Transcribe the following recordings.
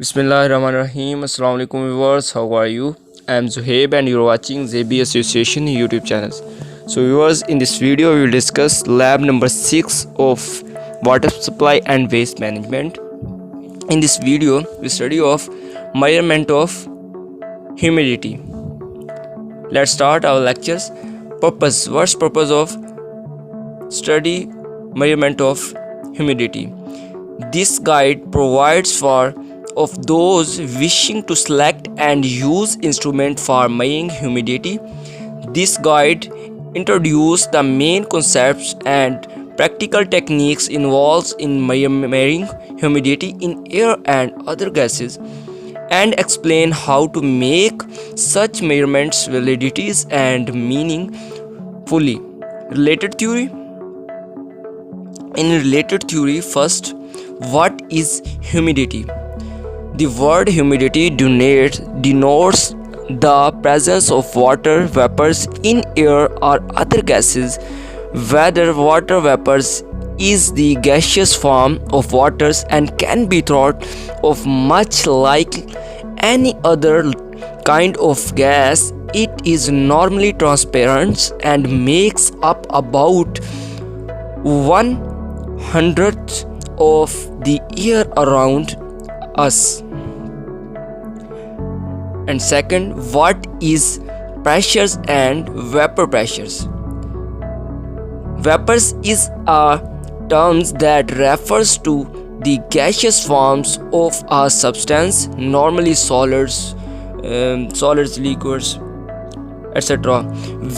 Bismillahirrahmanirrahim. Assalamu alaikum viewers. How are you? I am Zuhaib and you're watching ZB Association YouTube channels. So viewers, in this video we will discuss lab number 6 of water supply and waste management. In this video we study of measurement of humidity. Let's start our lectures. Purpose. What's purpose of study measurement of humidity? This guide provides for of those wishing to select and use instrument for measuring humidity. This guide introduces the main concepts and practical techniques involved in measuring humidity in air and other gases, and explain how to make such measurements validities and meaningfully. Related theory. In related theory, first, what is humidity? The word humidity denotes the presence of water vapors in air or other gases. Whether water vapors is the gaseous form of waters and can be thought of much like any other kind of gas. It is normally transparent and makes up about 1/100th of the air around us. And second, what is pressures and vapor pressures? Vapors is a term that refers to the gaseous forms of a substance, normally solids, liquids, etc.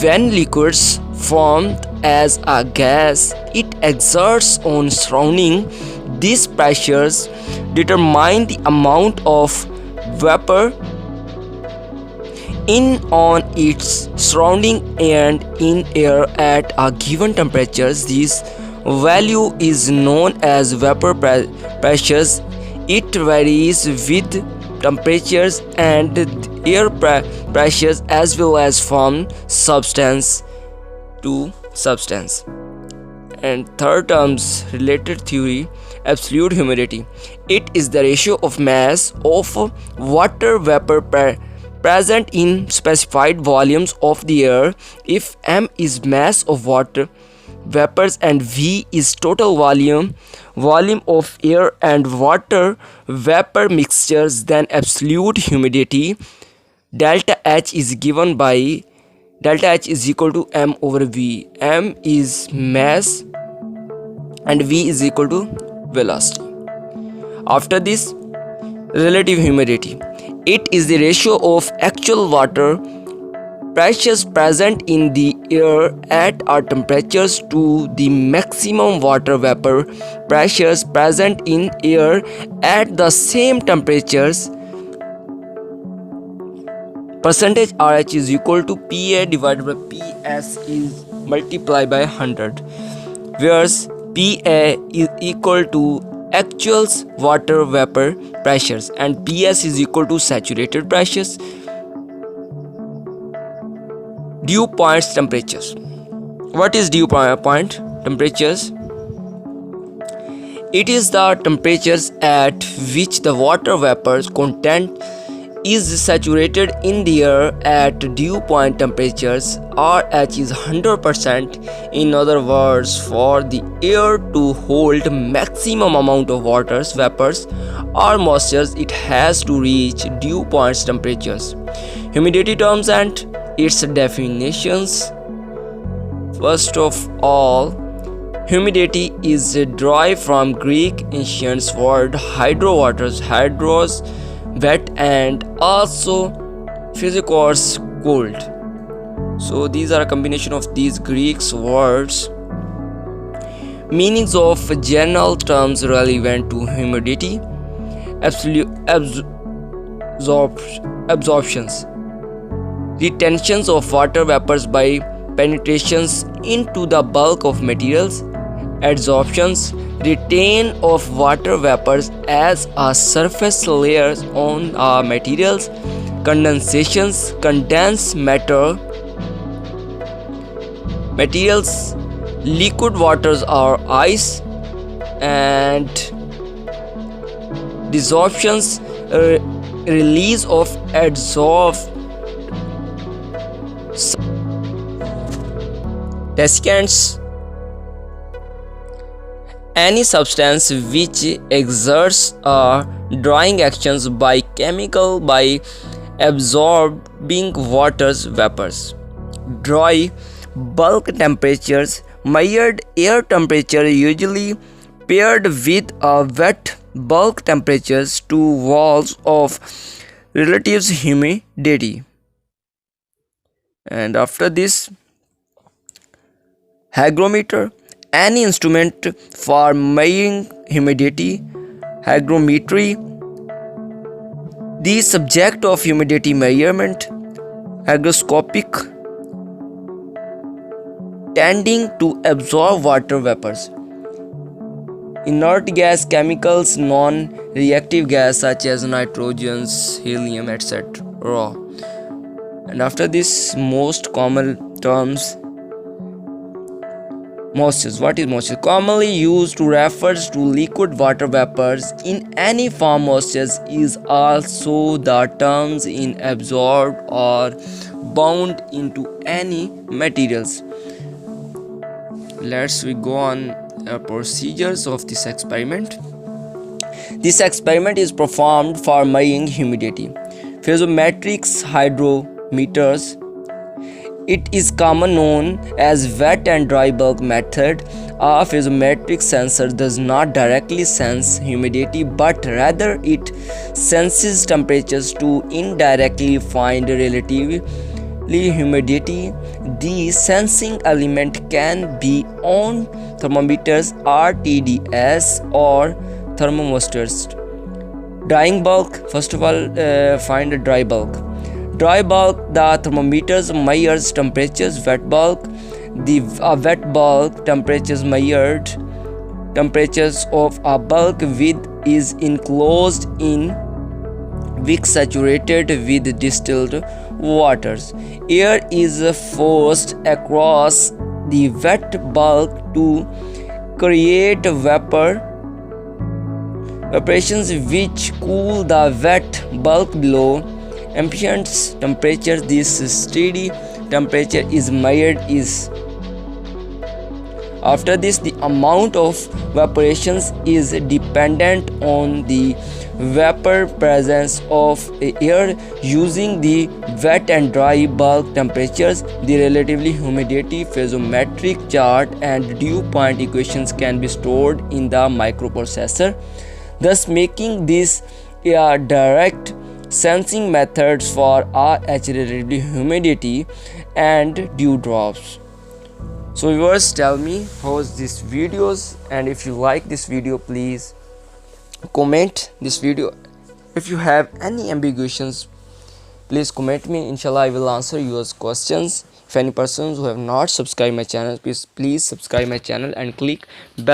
When liquids formed as a gas, it exerts on surrounding. These pressures determine the amount of vapor in on its surrounding and in air at a given temperature. This value is known as vapor pressures. It varies with temperatures and air pressures as well as from substance to substance. And third terms, related theory, absolute humidity. It is the ratio of mass of water vapor present in specified volumes of the air. If m is mass of water vapors and v is total volume of air and water vapor mixtures, then absolute humidity delta H is given by delta H is equal to m over v. M is mass and v is equal to velocity. After this, relative humidity. It is the ratio of actual water pressures present in the air at our temperatures to the maximum water vapor pressures present in air at the same temperatures. Percentage RH is equal to PA divided by PS is multiplied by 100, whereas PA is equal to actual water vapor pressures and PS is equal to saturated pressures. Dew point temperatures. What is dew point temperatures? It is the temperatures at which the water vapors content is saturated in the air at dew point temperatures. RH is 100%. In other words, for the air to hold maximum amount of water vapors or moisture, it has to reach dew point temperatures. Humidity terms and its definitions. First of all, humidity is derived from Greek ancient word hydro waters, hydros wet, and also physicos cold. So these are a combination of these Greek words. Meanings of general terms relevant to humidity. Absolute absorptions, retentions of water vapors by penetrations into the bulk of materials. Adsorptions, retain of water vapors as a surface layers on materials. Condensations, condense materials, liquid waters or ice. And desorptions, release of adsorbed desiccants, any substance which exerts a drying actions by chemical by absorbing water's vapors. Dry bulk temperatures measured air temperature usually paired with a wet bulk temperatures to walls of relative humidity. And after this, hygrometer, any instrument for measuring humidity. Hygrometry, the subject of humidity measurement. Hygroscopic, tending to absorb water vapors. Inert gas chemicals, non-reactive gas such as nitrogens, helium, etc. And after this, most common terms. Moisture. What is moisture? Commonly used to refers to liquid water vapors in any form. Moisture is also the terms in absorbed or bound into any materials. Let's we go on procedures of this experiment. This experiment is performed for measuring humidity. Phasometrics hydrometers. It is common known as wet and dry bulk method. A phasometric sensor does not directly sense humidity, but rather it senses temperatures to indirectly find relative humidity. The sensing element can be on thermometers, RTDS, or thermomisters. Drying bulk. First of all, find a dry bulk. Dry bulk, the thermometers measures temperatures. Wet bulk, the wet bulk temperatures measured temperatures of a bulk with is enclosed in wick saturated with distilled waters. Air is forced across the wet bulk to create evaporations which cool the wet bulk below ambient temperature. This steady temperature is measured is. After this, the amount of evaporations is dependent on the vapor presence of air. Using the wet and dry bulk temperatures, the relative humidity, phasometric chart, and dew point equations can be stored in the microprocessor, thus making this a direct sensing methods for RH relative humidity and dew drops. So viewers, tell me how's this videos, and if you like this video, please comment this video. If you have any ambiguities, please comment me. Inshallah, I will answer your questions. If any persons who have not subscribed my channel, please subscribe my channel and click bell